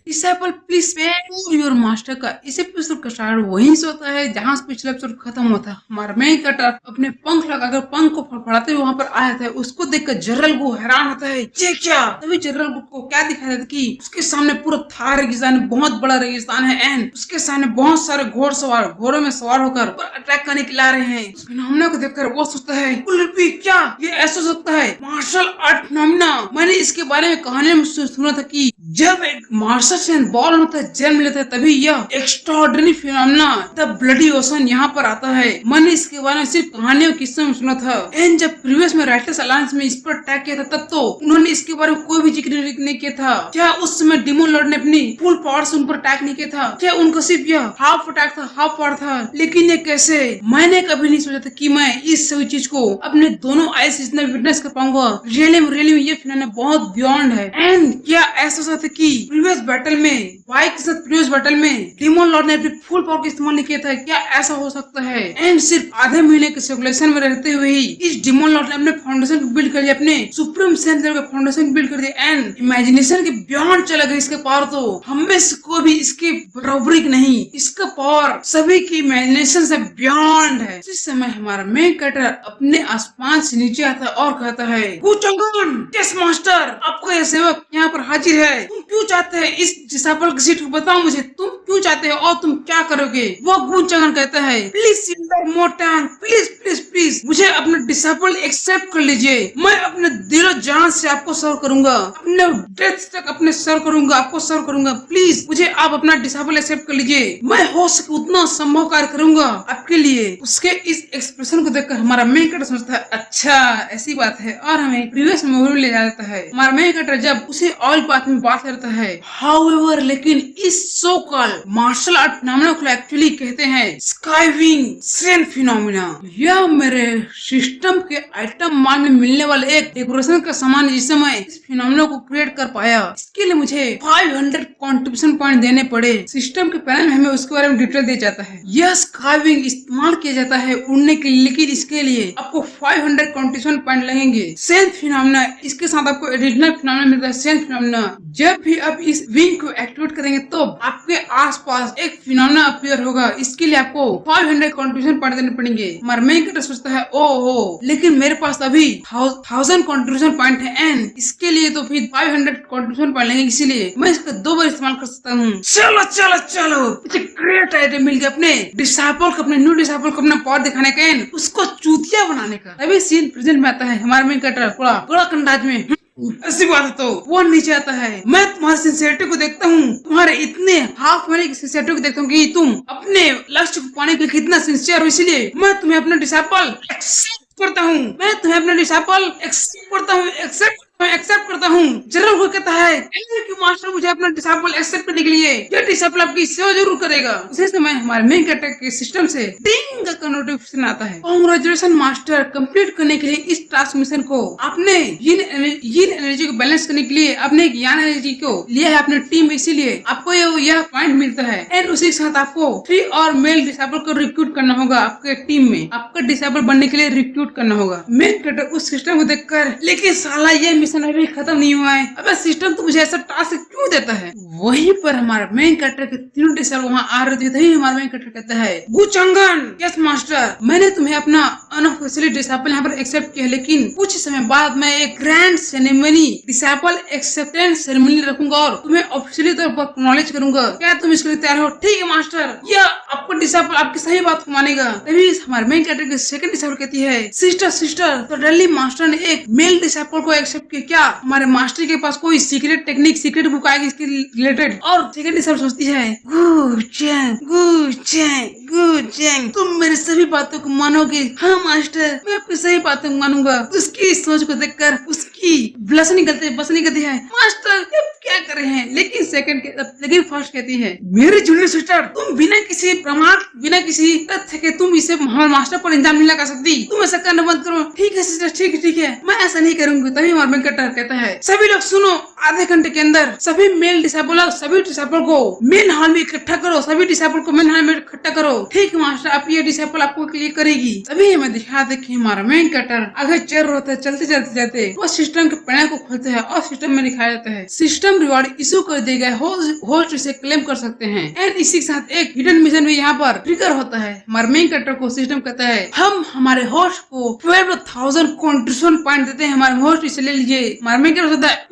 Disable please pay your master का इस episode का स्टार्ट वहीं से होता है जहां से पिछला एपिसोड खत्म होता है। हमारा मेन कैरेक्टर अपने पंख लगाकर पंख को फड़फड़ाते हुए वहां पर आया था। उसको देखकर जनरल को हैरान होता है, ये क्या? तभी जनरल को क्या दिखाया था कि उसके सामने पूरा थार रेगिस्तान, बहुत बड़ा रेगिस्तान है एंड उसके सामने बहुत सारे घोड़सवार घोड़ों में सवार होकर अटैक करने के लिए आ रहे हैं। उस फिनोमिना को देखकर वो सोचता है, क्या ये ऐसा सकता है? मार्शल आर्ट फिनोमिना, मैंने इसके बारे में कहानी में सुना था कि जब एक मार्शल बॉल होता है, जन्म लेता है, तभी यह extraordinary phenomena the bloody ocean यहाँ पर आता है। मैंने इसके बारे में सिर्फ कहानियों किस्सों में सुना था एंड जब प्रीवियस में राइटर्स अलायंस में इस पर अटैक किया था तब तो उन्होंने इसके बारे में कोई भी जिक्र नहीं किया था। क्या उस समय डिमोन लॉर्ड ने अपनी फुल पावर से उन पर अटैक नहीं किया था? क्या उनका सिर्फ यह हाफ अटैक था, हाफ पावर था? लेकिन ये कैसे? मैंने कभी नहीं सोचा था कि मैं इस सभी चीज को अपने दोनों आईज से इतना विटनेस कर पाऊंगा। रियली में ये फिनोमेना बहुत बियॉन्ड है। एंड क्या ऐसा था कि प्रीवियस बैटल में वाई के साथ प्रीवियस बैटल में डिमोन लॉर्ड ने अपनी फुल पावर का इस्तेमाल नहीं किया था? क्या ऐसा हो सकता है? एंड सिर्फ आधे महीने के सर्कुलेशन में रहते हुए ही इस डिमोन लॉर्ड ने अपने फाउंडेशन बिल्ड कर लिया, अपने सुप्रीम सेंस लेवल का फाउंडेशन बिल्ड कर दिया एंड इमेजिनेशन के बियॉन्ड चला गया। इसके पावर तो हमें से कोई भी इसके बराबरी नहीं। इसका पावर सभी की इमेजिनेशन से बियॉन्ड है। इस समय हमारा मेन कैरेक्टर अपने आसमान से नीचे आता है और कहता है, यस मास्टर, आपका यह सेवक यहाँ पर हाजिर है। तुम क्यों चाहते हैं इस डिसेबल की सीट को? बताओ मुझे, तुम क्यों चाहते हो और तुम क्या करोगे? वो गुंचंगन कहता है, प्लीज मोटांग, प्लीज प्लीज प्लीज मुझे अपना डिसेबल एक्सेप्ट कर लीजिए। मैं अपने दिलो जान से आपको सर्व करूंगा, अपने डेथ तक अपने सर्व करूंगा, आपको सर्व करूंगा। प्लीज मुझे आप अपना डिसेबल एक्सेप्ट कर लीजिए। मैं हो सके उतना संभव कार्य करूंगा आपके लिए। उसके इस एक्सप्रेशन को देखकर हमारा मेन कैरेक्टर सोचता है, अच्छा ऐसी बात है, और हमें प्रीवियस मेमोरी में ले जाता है। हमारा मेन कैरेक्टर जब उसे ऑयल पाथ में बात करता है, हाउएवर लेकिन इस so called martial art phenomena को एक्चुअली कहते हैं स्काईविंग सेन फिनोमेना। यह मेरे सिस्टम के आइटम मान में मिलने वाले एक डेकोरेशन का सामान है जिससे मैं इस फिनोमेना को क्रिएट कर पाया। इसके लिए मुझे 500 कंट्रीब्यूशन पॉइंट देने पड़े। सिस्टम के पैनल में हमें उसके बारे में डिटेल दिया जाता है। यह स्काईविंग इस्तेमाल किया जाता है उड़ने के लिए, लेकिन इसके लिए आपको 500 कंट्रीब्यूशन पॉइंट लगेंगे। सेन फिनोमेना, इसके साथ आपको एडिशनल फिनोमेना मिलता है सेन फिनोमेना। जब भी आप इस विंग को एक्टिवेट करेंगे तो आपके आसपास एक फिनोमेना अपीयर होगा। इसके लिए आपको 500 कंट्रीब्यूशन पॉइंट देने पड़ेंगे। हमारा मेन कैरेक्टर सोचता है, ओहो लेकिन मेरे पास अभी 1000 कंट्रीब्यूशन पॉइंट है एंड इसके लिए तो फिर 500 कंट्रीब्यूशन पॉइंट लेंगे, इसीलिए मैं इसका 2 बार इस्तेमाल कर सकता हूँ। चलो चलो चलो, मुझे ग्रेट आइडिया मिल गया अपने डिसेबल को, अपने न्यू डिसेबल को अपना पावर दिखाने का एंड उसको चूतिया बनाने का। तभी सीन प्रेजेंट में आता है। हमारा मेन कैरेक्टर थोड़ा कड़क अंदाज में, ऐसी बात है तो वो नीचे आता है। मैं तुम्हारी सिंसियरिटी को देखता हूँ, तुम्हारे इतने हाफ मैंने की सिंसियरिटी को देखता हूँ कि तुम अपने लक्ष्य को पाने के लिए कितना सिंसियर हो, इसलिए मैं तुम्हें अपना डिसेबल एक्सेप्ट करता हूँ। मैं तुम्हें अपना डिसेबल एक्सेप्ट करता हूँ, एक्सेप्ट करता हूँ। जनरल को कहता है कि मास्टर मुझे अपना डिसेबल एक्सेप्ट करने के लिए ये डिसेबल आपकी सेवा जरूर करेगा। उसी समय हमारे मेन कैरेक्टर के सिस्टम से डिंग का नोटिफिकेशन आता है, कांग्रेचुलेशन मास्टर, कंप्लीट करने के लिए इस टास्क मिशन को आपने यिन एनर्जी को बैलेंस करने के लिए आपने एक यान एनर्जी को लिया है अपने टीम में, इसीलिए आपको यह पॉइंट मिलता है एंड उसी के साथ आपको 3 और मेल डिसेबल को रिक्रूट करना होगा आपके टीम में। आपका डिसेबल बनने के लिए रिक्रूट करना होगा। मेन कैरेक्टर उस सिस्टम को देखकर, लेकिन साला ये मिशन अभी खत्म नहीं हुआ है, अबे सिस्टम तो मुझे ऐसा टास्क क्यों देता है? वहीं पर हमारा मेन कैरेक्टर के 3 डिसेबल वहाँ आ रहे थे, तभी हमारा मेन कैरेक्टर कहता है, गुचंगन, यस मास्टर, मैंने तुम्हें अपना अनऑफिशियली डिसेबल यहाँ पर एक्सेप्ट किया, लेकिन कुछ समय बाद मैं एक grand ceremony disable acceptance ceremony रखूंगा और तुम्हें ऑफिशियली तौर पर एक्नॉलेज करूंगा। क्या तुम इसके लिए तैयार हो? ठीक है मास्टर, यह आपको डिसेबल आपकी सही बात को मानेगा। तभी हमारे मेन कैरेक्टर की सेकंड डिसेबल कहती है, सिस्टर तो डेली मास्टर ने एक मेल डिसेबल को एक्सेप्ट किया, क्या हमारे मास्टर के पास कोई सीक्रेट टेक्निक, सीक्रेट बुक आएगी इसके रिलेटेड? और सेकंड डिसेबल सोचती है, तुम मेरी सभी बातों को मानोगे? हाँ मास्टर, मैं आपकी सही बातों को मानूंगा। उसकी सोच को देखकर उसकी बस निकलती है, मास्टर क्या कर रहे हैं? लेकिन फर्स्ट कहती है, मेरी जूनियर सिस्टर, तुम बिना किसी प्रमाण, बिना किसी तथ्य के तुम इसे हमारे मास्टर पर इल्जाम नहीं लगा सकती। तुम ऐसा करना बंद करो। ठीक है सिस्टर, ठीक है, मैं ऐसा नहीं करूंगी। तभी हमारा मेन कैरेक्टर कहता है, सभी लोग सुनो, आधे घंटे के अंदर सभी मेल डिसेबल और सभी डिसेबल को मेन हॉल में इकट्ठा करो, सभी डिसेबल को मेन हॉल में इकट्ठा करो। ठीक है मास्टर, आप ये डिसेबल आपको क्लियर करेगी। तभी हमें दिखा दे कि हमारा मेन कैरेक्टर आगे चल रहा था, चलते वो सिस्टम के पैनल को खोलते हैं और सिस्टम में दिखाया जाता है सिस्टम रिवॉर्ड इशू कर दिए गए होस्ट इसे क्लेम कर सकते हैं। एंड इसी के साथ एक हिडन मिशन भी यहाँ पर ट्रिगर होता है। हमारे मेन कैरेक्टर को सिस्टम कहता है हम हमारे होस्ट को 12,000 कंट्रीशन पॉइंट देते हैं, हमारे होस्ट इसे ले लीजिए। हमारे मेन कैरेक्टर कहता है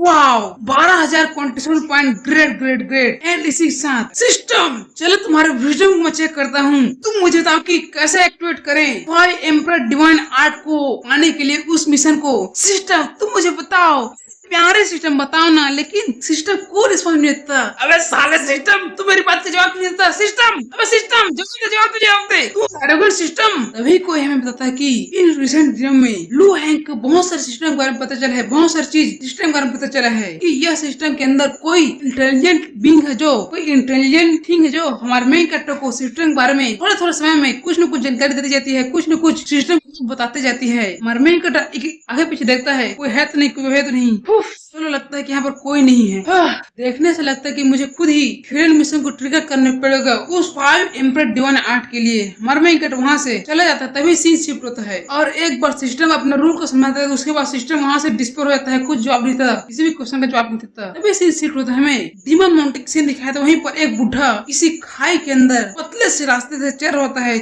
वाओ 12,000 कंट्रीशन point, great great great. And इसी के साथ सिस्टम चलो तुम्हारे विजडम को मैं चेक करता हूँ, तुम मुझे बताओ कि कैसे एक्टिवेट करें 5 एम्परर डिवाइन आर्ट को पाने के लिए उस मिशन को। सिस्टम तुम मुझे बताओ, प्यारे सिस्टम बताओ ना, लेकिन सिस्टम को रिस्पॉन्स नहीं देता। अबे साले सिस्टम तू मेरी बात का जवाब नहीं देता। सिस्टम अबे सिस्टम जवाब दे तू सारे सिस्टम। तभी कोई हमें बताता है कि इन रिसेंट दिनों में लू हैंग को बहुत सारे सिस्टम के बारे में पता चला है, बहुत सारी चीज सिस्टम के बारे में पता चला है कि यह सिस्टम के अंदर कोई इंटेलिजेंट बीइंग है, जो कोई इंटेलिजेंट थिंग है जो हमारे मेन कैरेक्टर को सिस्टम के बारे में थोड़े थोड़े समय में कुछ न कुछ जानकारी देती जाती है, कुछ न कुछ सिस्टम बताते जाती है। हमारे मेन कैरेक्टर आगे पीछे देखता है कोई है तो नहीं, कोई है तो नहीं। चलो लगता है कि यहाँ पर कोई नहीं है। देखने से लगता है कि मुझे खुद ही हिडन मिशन को ट्रिगर करने पड़ेगा उस 5 एम्परर डिवाइन आर्ट के लिए। हमारा मेन कैरेक्टर वहाँ से चला जाता है, तभी सीन शिफ्ट होता है और एक बार सिस्टम अपना रूल को समझाता है, उसके बाद सिस्टम वहाँ से डिस्पोर हो जाता है, कुछ जवाब नहीं था, किसी भी क्वेश्चन का जवाब नहीं देता। तभी सीन शिफ्ट होता है, हमें डीमन माउंटेन सीन दिखाया था। वहीं पर एक बुढ़ा किसी खाई के अंदर पतले से रास्ते से चल होता है।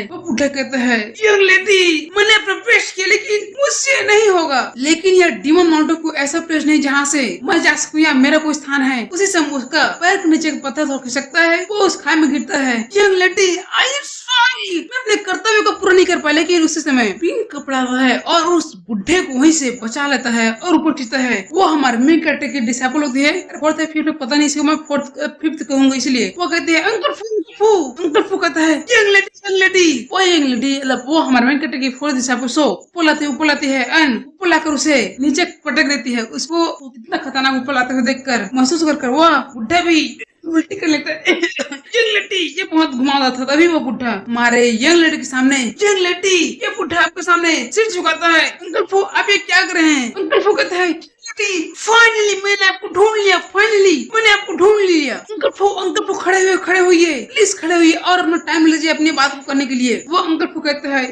वो बुढ़ा कहता है यंग लेडी मैंने अपना बेस्ट किया लेकिन मुझसे नहीं होगा। लेकिन यह डीमन माउंटेन को ऐसा प्लेस नहीं जहाँ से मैं जा सकूँ या मेरा कोई स्थान है। उसी समय उसका पैर के नीचे पत्थर खिसक सकता है, वो उस खाई में गिरता है। Young lady I am sorry, मैं अपने कर्तव्य को पूरा नहीं कर पाया, लेकिन उसी समय पिंक कपड़ा है और उस बुढ़े को वहीं से बचा लेता है और ऊपर खींचता है। वो हमारे मेन कैरेक्टर की डिसाइपल होती है, फोर्थ फिफ्थ पता नहीं, इसको मैं फोर्थ फिफ्थ कहूंगा, इसलिए वो कहती है अंकल फू कहता है यंग लेडी वो यंग लेडी वो हमारे मेन कैरेक्टर की फोर्थ डिसाइपल सो ऊपर लाती है एंड ऊपर लाकर उसे नीचे पटक देती है। उसको कितना खतरनाक ऊपर लाते हुए देखकर महसूस कर वो बुढ़ा भी उल्टी कर लेता है। यंग लेडी ये बहुत घुमावदार था। तभी वो बुढ़ा हमारे यंग लेडी के सामने, यंग लेडी ये बुढ़ा आपके सामने सिर झुकाता है। अंकल फू आप ये क्या कर रहे हैं? अंकल फू कहता है फाइनली मैंने आपको ढूंढ लिया, अंकल फू खड़े हुए प्लीज खड़े हुई और अपना टाइम लीजिए अपनी बात को करने के लिए। वो अंकल फू कहते हैं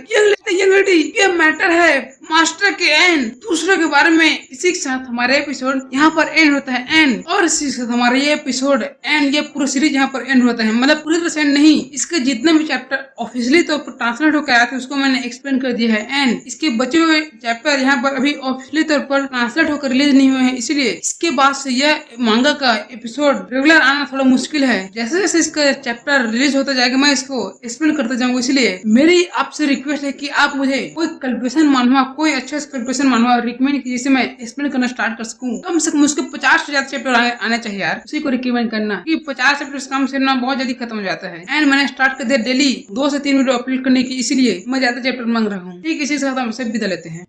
यंग लेडी ये मैटर है मास्टर के एंड दूसरे के बारे में। इसी के साथ हमारे एपिसोड यहाँ पर एंड होता है एंड और इसी के साथ हमारा ये एपिसोड एंड ये पूरा सीरीज यहाँ पर एंड होता है। मतलब पूरी तरह से एंड नहीं, इसके जितने भी चैप्टर ऑफिशियली तौर पर ट्रांसलेट होकर आए थे उसको मैंने एक्सप्लेन कर दिया है एंड इसके बचे हुए चैप्टर यहाँ पर अभी ऑफिशियली तौर पर ट्रांसलेट होकर रिलीज नहीं हुए हैं, इसलिए इसके बाद से यह मांगा का एपिसोड रेगुलर आना थोड़ा मुश्किल है। जैसे जैसे इसका चैप्टर रिलीज होता जाएगा मैं इसको एक्सप्लेन करते जाऊंगा। इसलिए मेरी आपसे रिक्वेस्ट है कि आप मुझे कोई कल्पेशन मानवा, कोई अच्छा कल्पेशन मानवा रिकमेंड कीजिए जिससे मैं एक्सप्लेन करना स्टार्ट कर सकूं। कम से कम उसके 50 से ज्यादा चैप्टर आने चाहिए यार, उसी को रिकमेंड करना कि 50 चैप्टर कम से ना बहुत जल्दी खत्म हो जाता है। एंड मैंने स्टार्ट कर दिया डेली 2 से 3 वीडियो अपलोड करने की, इसीलिए मैं ज्यादा चैप्टर मांग रहा हूँ। ठीक इसी के साथ हम सब विदा लेते हैं।